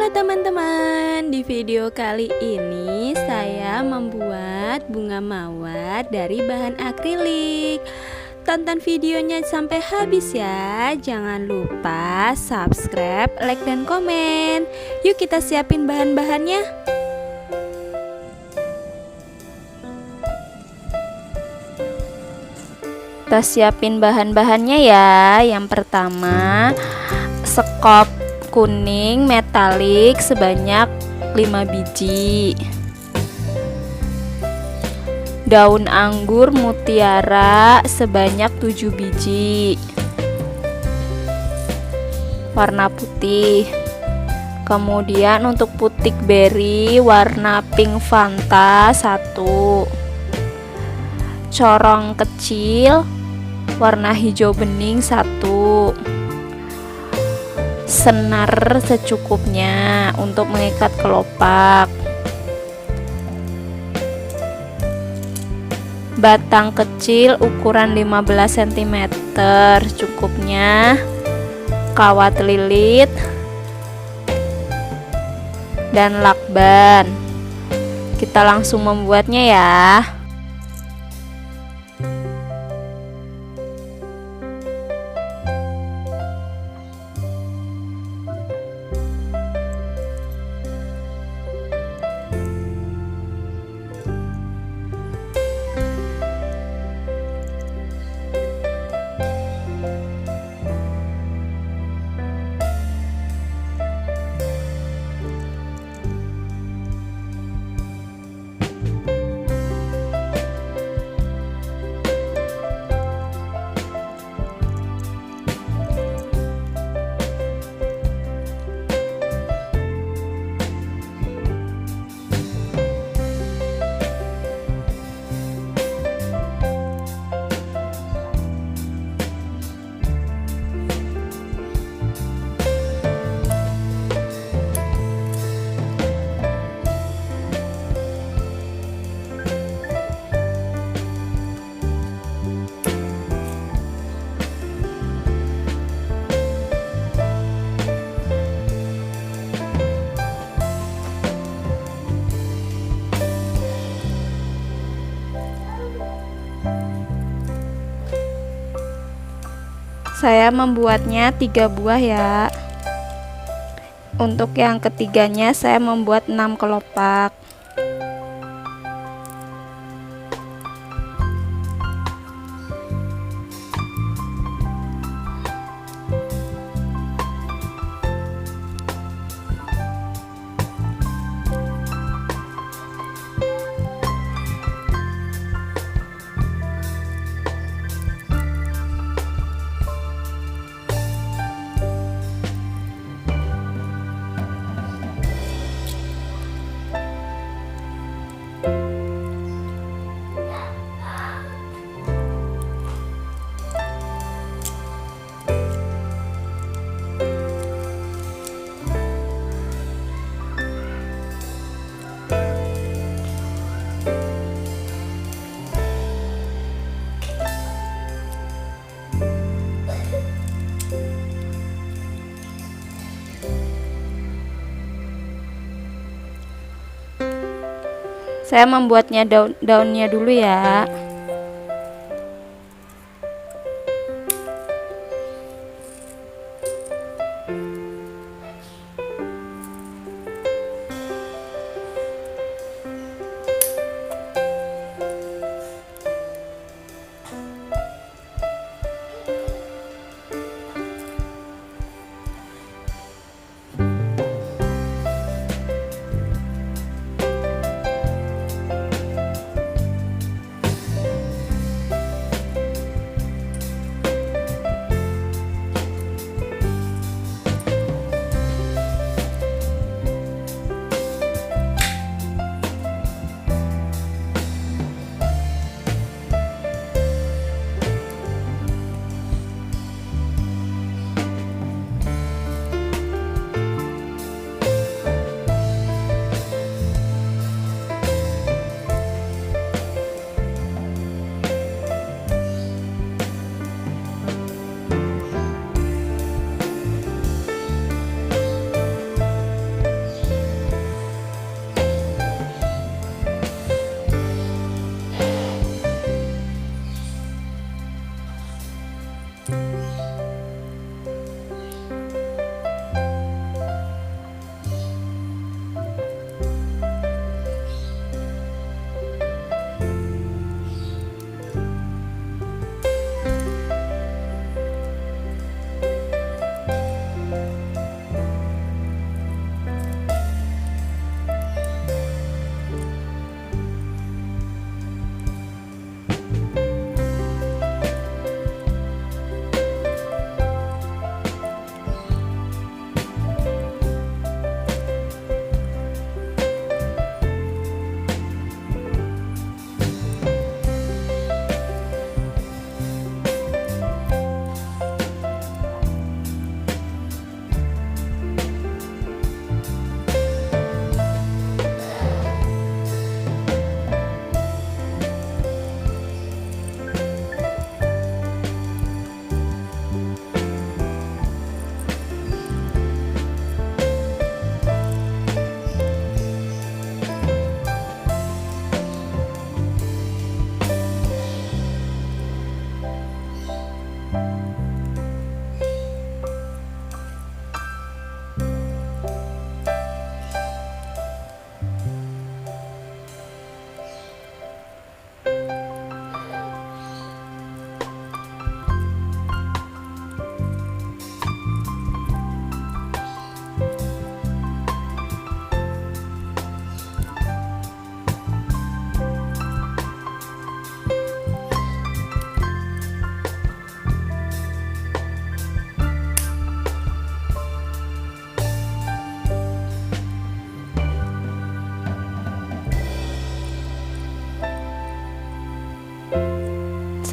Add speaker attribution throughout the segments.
Speaker 1: Halo teman-teman, di video kali ini saya membuat bunga mawar dari bahan akrilik. Tonton videonya sampai habis ya. Jangan lupa subscribe, like, dan komen. Yuk kita siapin bahan-bahannya. Kita siapin bahan-bahannya ya. Yang pertama, sekop kuning metalik sebanyak 5 biji, daun anggur mutiara sebanyak 7 biji, warna putih. Kemudian untuk putik berry warna pink Fanta 1, corong kecil warna hijau bening 1, senar secukupnya untuk mengikat kelopak, batang kecil ukuran 15 cm cukupnya, kawat lilit, dan lakban. Kita langsung membuatnya ya. Saya membuatnya 3 buah ya. Untuk yang ketiganya saya membuat 6 kelopak. Saya membuatnya daunnya dulu ya.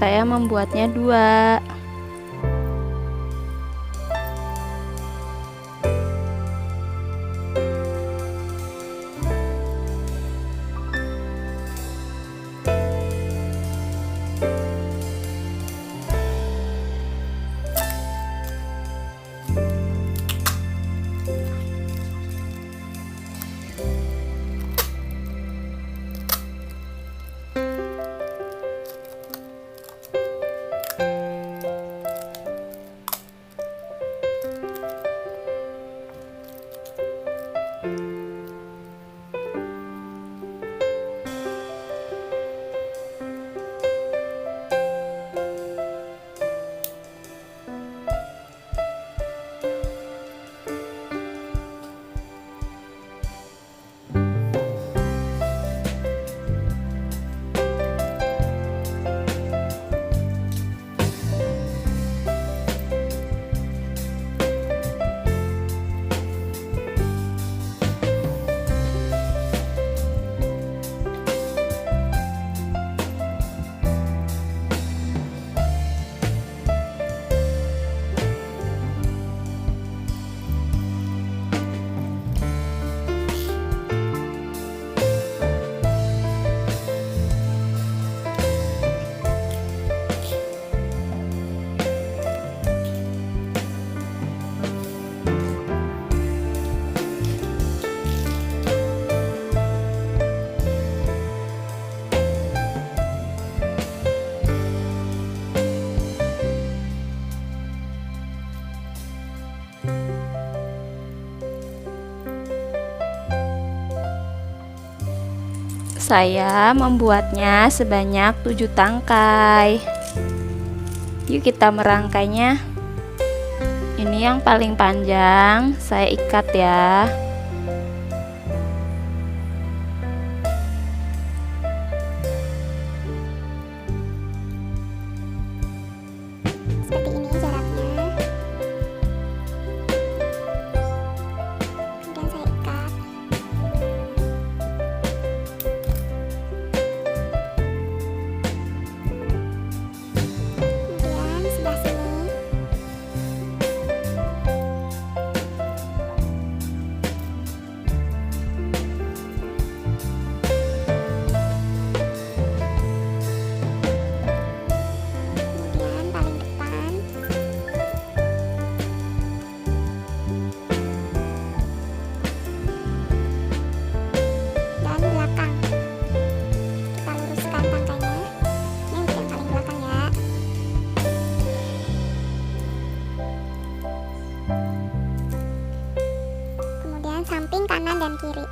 Speaker 1: saya membuatnya 2. Saya membuatnya sebanyak 7 tangkai. Yuk kita merangkainya. Ini yang paling panjang, saya ikat ya.
Speaker 2: Seperti ini jaraknya. Kemudian saya ikat. Kemudian sebelah sini. Kemudian paling depan. Dan belakang. Kita luruskan tangkainya. Ini untuk yang paling belakang ya. Kemudian samping kanan dan kiri.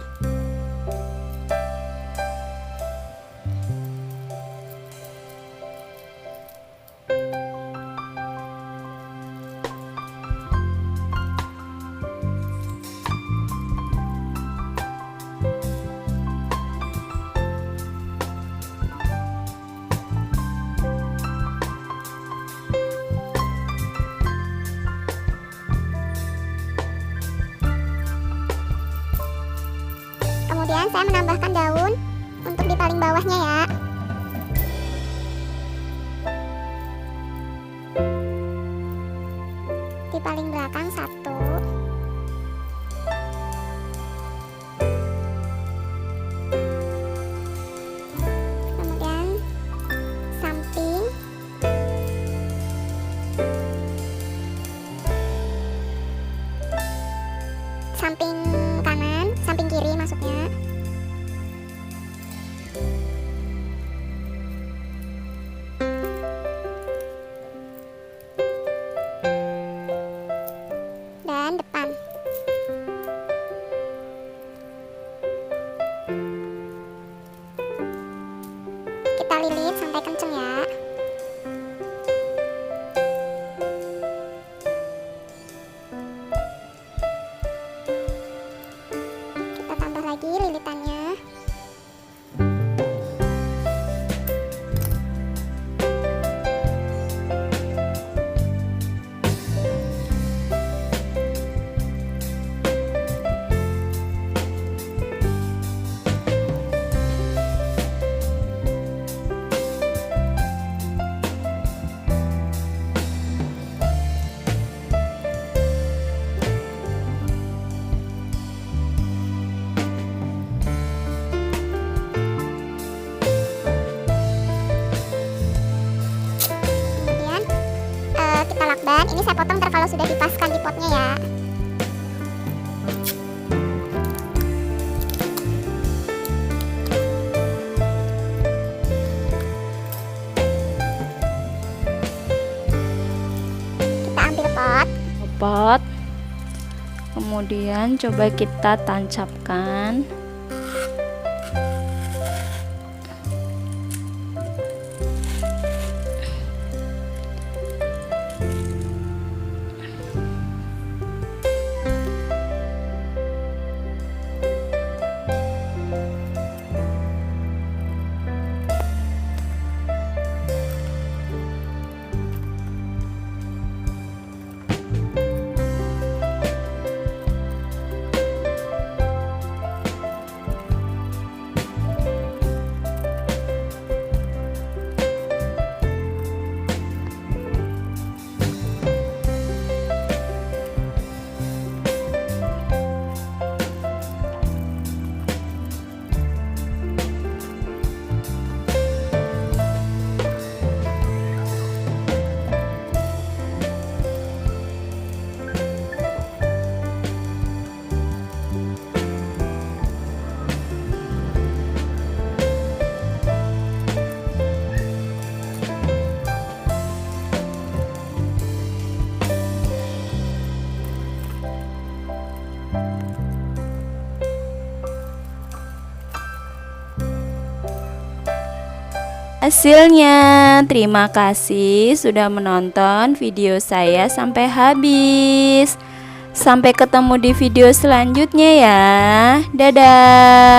Speaker 2: Kemudian saya menambahkan daun untuk di paling bawahnya ya. Di paling belakang 1. Kemudian samping. Samping kanan, samping kiri maksudnya. Dan depan. Kita lilit sampai kenceng ya. kalau sudah dipaskan di potnya ya. Kita ambil pot,
Speaker 1: kemudian coba kita tancapkan. Hasilnya, terima kasih sudah menonton video saya sampai habis. Sampai ketemu di video selanjutnya ya. Dadah.